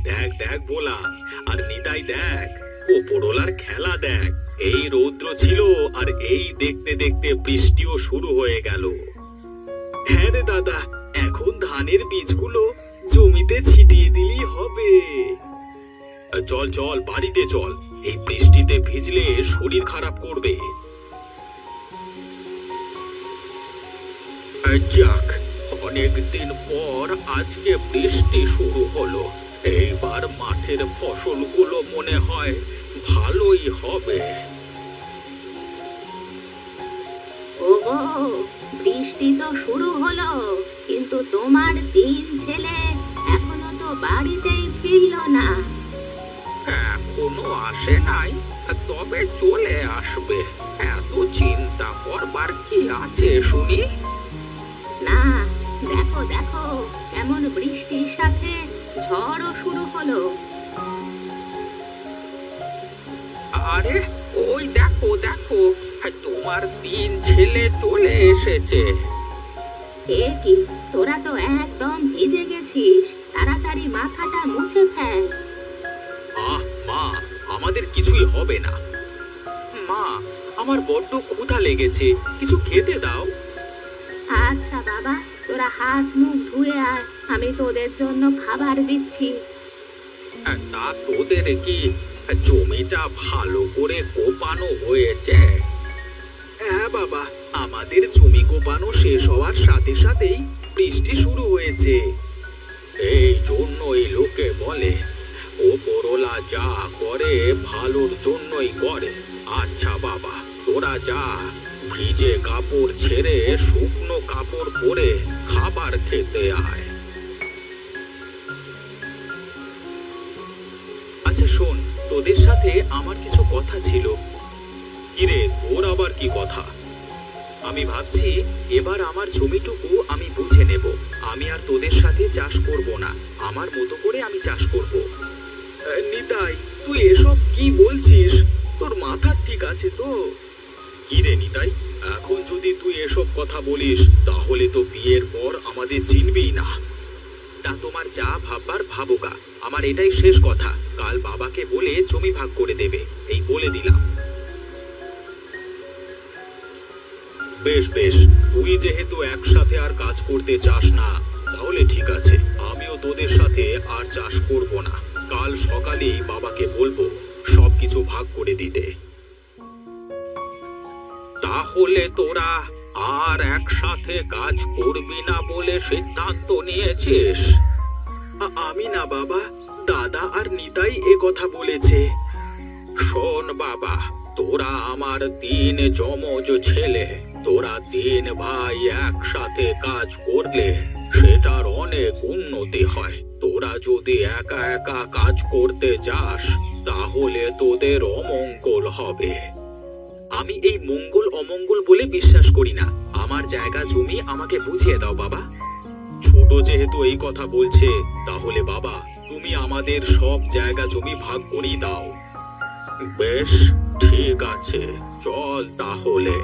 দেখ দেখ ভোলা, আর নিতাই দেখ, ওপরওয়ালার খেলা দেখ। এই রৌদ্র ছিল, আর এই দেখতে দেখতে বৃষ্টিও শুরু হয়ে গেল। হ্যাঁ রে দাদা, এখন ধানের বীজগুলো জমিতে ছিটিয়ে দিলেই হবে। চল চল, বাড়িতে চল, এই বৃষ্টিতে ভিজলে শরীর খারাপ করবে। যাক, অনেকদিন পর আজকে বৃষ্টি শুরু হলো। এইবার মাঠের ফসলগুলো মনে হয় ভালোই হবে। ওগো, বৃষ্টি তো শুরু হলো, কিন্তু তোমার তিন ছেলে এখনো তো বাড়িতেই ফিরলো না। এখনো আসে নাই, তবে চলে আসবে। এত চিন্তা করবার কি আছে শুনি? না, দেখো দেখো, কেমন বৃষ্টির সাথে ঝড়ও শুরু হলো। আরে ওই দেখো দেখো, তোমার তিন ছেলে চলে এসেছে। এ কি, তোরা তো একদম ভিজে গেছিস, তাড়াতাড়ি মাথাটা মুছে ফেল। আহ মা, আমাদের কিছুই হবে না। মা, আমার বড্ড ক্ষুধা লেগেছে, কিছু খেতে দাও। আচ্ছা বাবা, তোরা হাত মুখ ধুয়ে আয়, আমি তোদের জন্য খাবার দিচ্ছি। তা তোদের কি জমিটা ভালো করে কোপানো হয়েছে? হ্যাঁ বাবা, আমাদের জমি কোপানো শেষ হওয়ার সাথে সাথেই বৃষ্টি শুরু হয়েছে। এই জন্যই লোকে বলে, ওপরওয়ালা যা করে ভালোর জন্যই করে। আচ্ছা বাবা, তোরা যা, ভিজে কাপড় ছেড়ে শুকনো কাপড় পরে খাবার খেতে আয়। আচ্ছা শোন, তোদের সাথে আমার কিছু কথা ছিল। কিরে, তোর আবার কি কথা? আমি ভাবছি এবার আমার জমিটুকু আমি বুঝে নেব। আমি আর তোদের সাথে চাষ করব না, আমার মতো করে আমি চাষ করব। নিতাই, তুই এসব কি বলছিস? তোর মাথা ঠিক আছে তো? কি রে নিতাই, এখন যদি তুই এসব কথা বলিস তাহলে তো বিয়ের পর আমাদের চিনবেই না। তা তোমার যা ভাববার ভাবুকা, আমার এটাই শেষ কথা। কাল বাবাকে বলে জমি ভাগ করে দেবে, এই বলে দিলাম। বেশ বেশ, তুই যেহেতু একসাথে আর কাজ করতে চাস না, তাহলে ঠিক আছে, আমিও তোদের সাথে আর চাষ করব না। কাল সকালেই বাবাকে বলবো সবকিছু ভাগ করে দিতে। তাহলে তোরা আর একসাথে কাজ করবি না বলে সিদ্ধান্ত নিয়েছিস? আমি না বাবা, দাদা আর নিতাই এ কথা বলেছে। শোন বাবা, তোরা আমার তিন যমজ ছেলে, তোরা তিন ভাই একসাথে কাজ করলে সেটার অনেক উন্নতি হয়। তোরা যদি একা একা কাজ করতে যাস তাহলে তোদের অমঙ্গল হবে। আমি এই মঙ্গল অমঙ্গল বলে বিশ্বাস করি না। আমার জায়গা জমি আমাকে বুঝিয়ে দাও বাবা। ছোট যেহেতু এই কথা বলছে, তাহলে বাবা তুমি আমাদের সব জায়গা জমি ভাগ করেই দাও। বেশ, ঠিক আছে, চল তাহলে।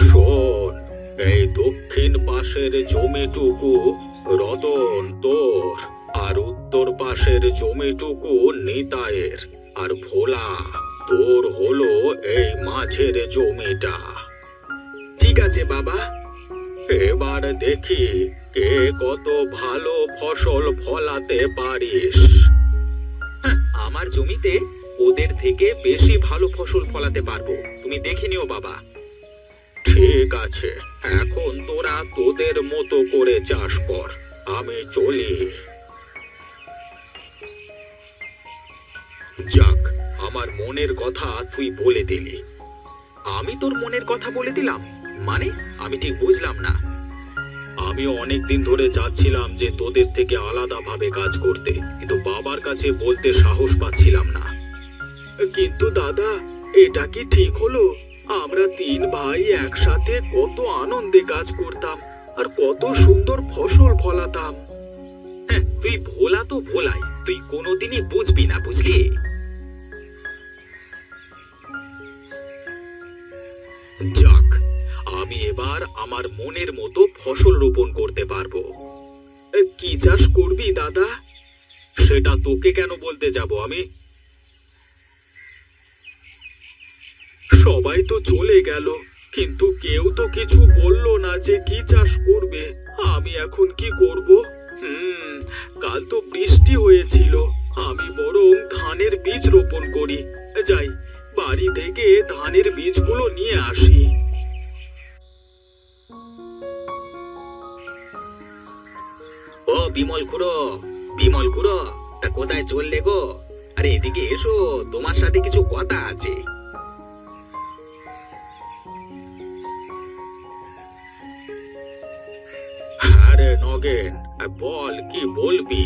শোন, এই দক্ষিণ পাশের জমিটুকু রতন তোর, আর উত্তর পাশের জমিটুকু নিতাইয়ের, আর ভোলা তোর হলো এই মাঝের জমিটা। ঠিক আছে বাবা। এবার দেখি কে কত ভালো ফসল ফলাতে পারিস। আমার জমিতে ওদের থেকে বেশি ভালো ফসল ফলাতে পারবো, তুমি দেখে নিও বাবা। ঠিক আছে, এখন তোরা তোদের মতো করে চাষ কর, আমি চলি। যাক, আমার মনের কথা তুই বলে দিলি। আমি তোর মনের কথা বলে দিলাম মানে? আমি ঠিক বুঝলাম না। আমিও অনেকদিন ধরে চাচ্ছিলাম যে তোদের থেকে আলাদাভাবে কাজ করতে, কিন্তু বাবার কাছে বলতে সাহস পাচ্ছিলাম না। কিন্তু দাদা, এটা কি ঠিক হলো? আমরা তিন ভাই একসাথে কত আনন্দে কাজ করতাম, আর কত সুন্দর ফসল ফলাতাম। হ্যাঁ, তুই ভোলা তো ভোলাই, তুই কোনোদিনই বুঝবি না, বুঝলি? যা, আমার মনের মতো ফসল রোপণ করতে পারবো। কি চাষ করবি দাদা? সেটা তোকে কেন বলতে যাব আমি? সবাই তো চলে গেল, কিন্তু কেউ তো কিছু বললো না যে কি চাষ করবে। আমি এখন কি করব? কাল তো বৃষ্টি হয়েছিল, আমি বরং ধানের বীজ রোপণ করি। যাই, বাড়ি থেকে ধানের বীজগুলো নিয়ে আসি। ও বিমল খুড়ো, তা কোথায় চললে গো? আরে এদিকে এসো, তোমার সাথে কিছু কথা আছে। আরে নগেন, বল, কি বলবি?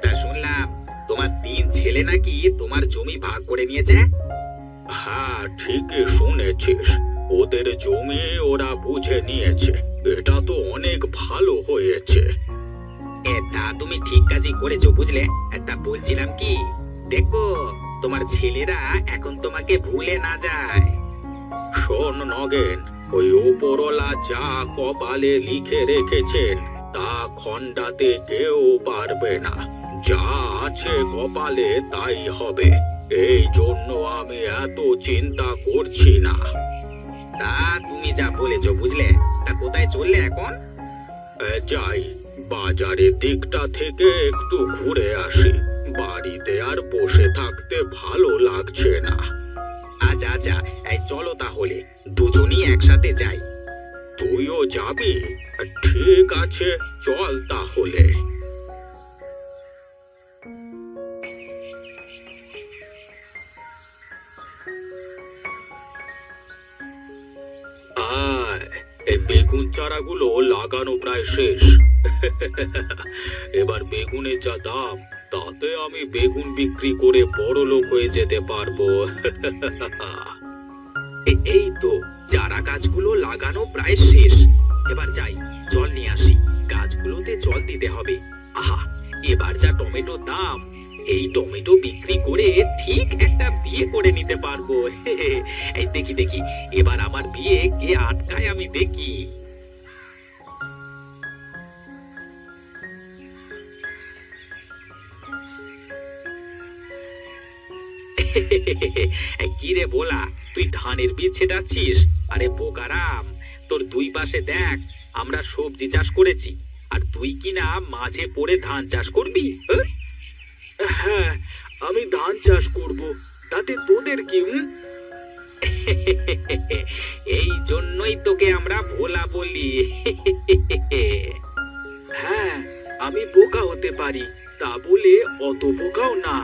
তা শুনলাম তোমার 3 ছেলে নাকি তোমার জমি ভাগ করে নিয়েছে। হ্যাঁ, ঠিকই শুনেছিস, ওদের জমি ওরা বুঝে নিয়েছে। এটা তো অনেক ভালো হয়েছে। এটা তুমি ঠিক কাজই করেছো, বুঝলে? তা বলছিলাম কি, দেখো তোমার ছেলেরা এখন তোমাকে ভুলে না যায়। শোন নগেন, ওই উপরওয়ালা যা কপালে লিখে রেখেছেন তা খণ্ডাতে কেউ পারবে না। যা আছে কপালে তাই হবে, এই জন্য আমি এত চিন্তা করছি না। তা তুমি যা বলেছো, বুঝলে? তা কোথায় চললে এখন? যাই, বাজারের দিকটা থেকে একটু ঘুরে আসি। বাড়িতে আর বসে থাকতে ভালো লাগছে না। আচ্ছা আচ্ছা, এই চলো তাহলে দুজনই একসাথে যাই। তুইও যাবি? ঠিক আছে, চল তাহলে। এই বেগুন চারাগুলো লাগানো প্রায় শেষ। এবার বেগুনের যা দাম, তাতে আমি বেগুন বিক্রি করে বড়লোক হয়ে যেতে পারবো। এই তো চারা গাছগুলো লাগানো প্রায় শেষ। এবার যাই, জল নিয়ে আসি। গাছগুলোতে জল দিতে হবে। আহা, এবার যা টমেটো দাম, এই টমেটো বিক্রি করে ঠিক একটা বিয়ে করে নিতে পারবো। এই দেখি দেখি, এবার আমার বিয়ে কে আটকায় আমি দেখি। কি রে ভোলা, তুই ধানের বীজ ছেটাচ্ছিস? আরে বোকারাম, তোর দুই পাশে দেখ, আমরা সবজি চাষ করেছি, আর তুই কিনা মাঝে পড়ে ধান চাষ করবি? হ্যাঁ, আমি ধান চাষ করব, তাতে তোদের কি? এই জন্যই তোকে আমরা ভোলা বলি। হ্যাঁ, আমি বোকা হতে পারি, তা বলে অত বোকাও না।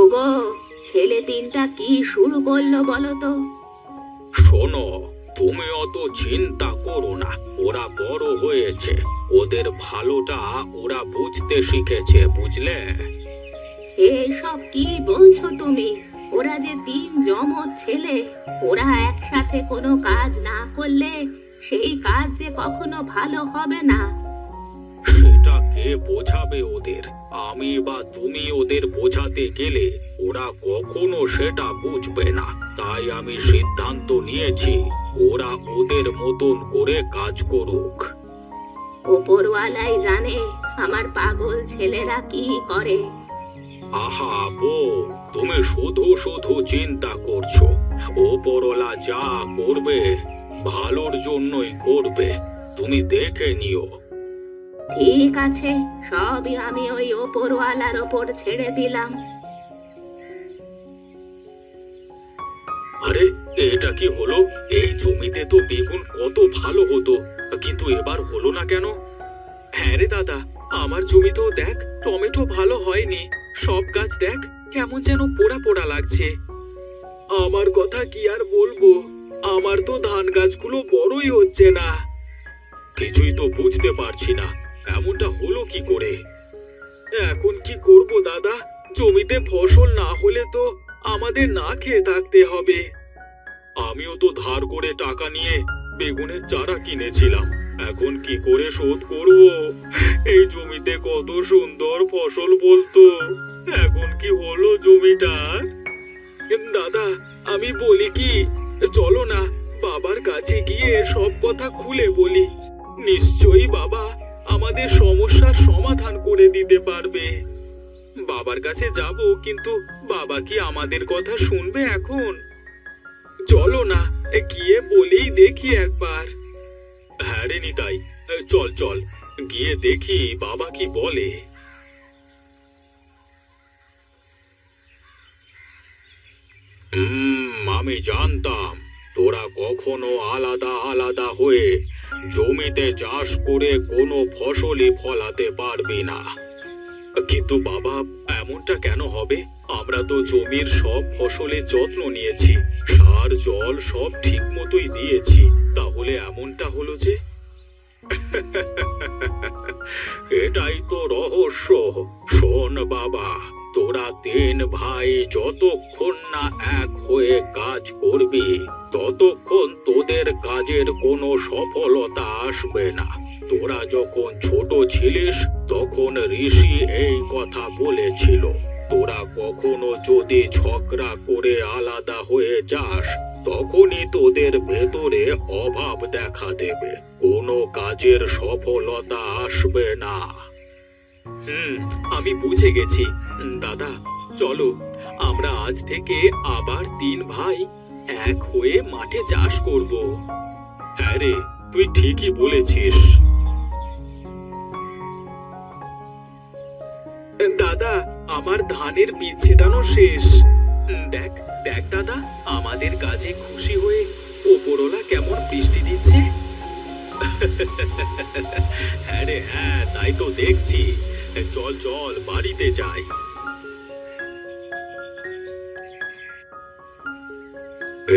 ওগো, ছেলে 3টা কি শুরু করলো বলো তো? শোনো, তুমি অত চিন্তা করো না, ওরা বড় হয়েছে, ওদের ভালোটা ওরা বুঝতে শিখেছে, বুঝলে? এসব কি বলছো তুমি? ওরা যে 3 জমজ ছেলে, ওরা একসাথে কোনো কাজ না করলে সেই কাজ যে কখনো ভালো হবে না। সেটা কে বোঝাবে ওদের? আমি বা তুমি ওদের বোঝাতে গেলে ওরা কখনো সেটা বুঝবে না। তাই আমি সিদ্ধান্ত নিয়েছি, ওরা ওদের মতন করে কাজ করুক। ওপরওয়ালাই জানে আমার পাগল ছেলেরা কি করে। আহা বউ, তুমি শুধু শুধু চিন্তা করছো। ওপরওয়ালা যা করবে ভালোর জন্যই করবে, তুমি দেখে নিও। ঠিক আছে, সবই আমি ওই ওপরওয়ালার ওপর ছেড়ে দিলাম। আরে, এটা কি হলো? এই জমিতে তো বেগুন কত ভালো হতো, কিন্তু এবার হলো না কেন? হ্যাঁ রে দাদা, আমার জমিতেও দেখ টমেটো ভালো হয়নি। সব গাছ দেখ কেমন যেন পোড়া পোড়া লাগছে। আমার কথা কি আর বলবো, আমার তো ধান গাছগুলো বড়ই হচ্ছে না। কিছুই তো বুঝতে পারছি না, এমনটা হলো কি করে? এখন কি করব দাদা? জমিতে ফসল না হলে তো আমাদের না খেয়ে থাকতে হবে। আমিও তো ধার করে টাকা নিয়ে বেগুনের চারা কিনেছিলাম, এখন কি করে শোধ করব? এই জমিতে কত সুন্দর ফসল বলতো, এখন কি হলো জমিটার? দাদা, আমি বলি কি, চলো না বাবার কাছে গিয়ে সব কথা খুলে বলি। নিশ্চয়ই বাবা আমাদের সমস্যার সমাধান করে দিতে পারবে। বাবার কাছে যাব, কিন্তু বাবা কি আমাদের কথা শুনবে এখন? চলো না গিয়ে বলেই দেখি একবার। হ্যাঁ রে নিতাই, চল চল গিয়ে দেখি বাবা কি বলে। আমি জানতাম তোরা কখনো আলাদা আলাদা হয়ে জমিতে চাষ করে কোনো ফসলই ফলাতে পারবি না। কিন্তু বাবা, এমনটা কেন হবে? আমরা তো জমির সব ফসলের যত্ন নিয়েছি, সার জল সব ঠিক মতোই দিয়েছি, তাহলে এমনটা হলো যে? এটাই তো রহস্য। শোন বাবা, তোরা তিন ভাই যতক্ষণ না এক হয়ে কাজ করবি ততক্ষণ তোদের কাজের কোনো সফলতা আসবে না। তোরা যখন ছোট ছিলিস তখন ঋষি এই কথা বলেছিল, তোরা কখনো যদি ঝগড়া করে আলাদা হয়ে যাস তখনই তোদের ভেতরে অভাব দেখা দেবে, কোনো কাজের সফলতা আসবে না। আমি বুঝে গেছি। দাদা চলো, আমরা আজ থেকে আবার তিন ভাই এক হয়ে মাঠে চাষ করব। হ্যাঁ রে, তুই ঠিকই বলেছিস। দাদা, আমার ধানের বীজ ছেটানো শেষ। দেখ দেখ দাদা, আমাদের কাজে খুশি হয়ে ওপরওয়ালা কেমন বৃষ্টি দিচ্ছে। হ্যাঁ রে হ্যাঁ, তাই তো দেখছি। চল চল বাড়িতে যাই।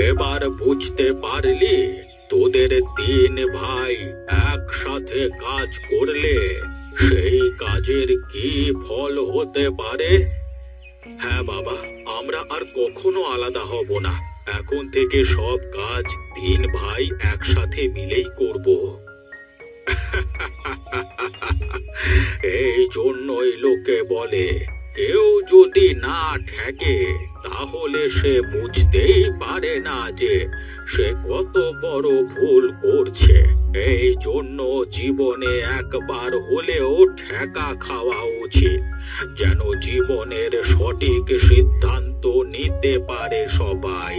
এবার বুঝতে পারলি, তোদের তিন ভাই একসাথে কাজ করলে সেই কাজের কি ফল হতে পারে? হ্যাঁ বাবা, আমরা আর কখনো আলাদা হব না। এখন থেকে সব কাজ তিন ভাই একসাথে মিলেই করব। এই জন্যই লোকে বলে, কেউ যদি না ঠেকে তাহলে সে বুঝতেই পারে না যে সে কত বড় ভুল করছে। এই জন্য জীবনে একবার হলেও ঠেকা খাওয়া উচিত, যেন জীবনের সঠিক সিদ্ধান্ত নিতে পারে সবাই।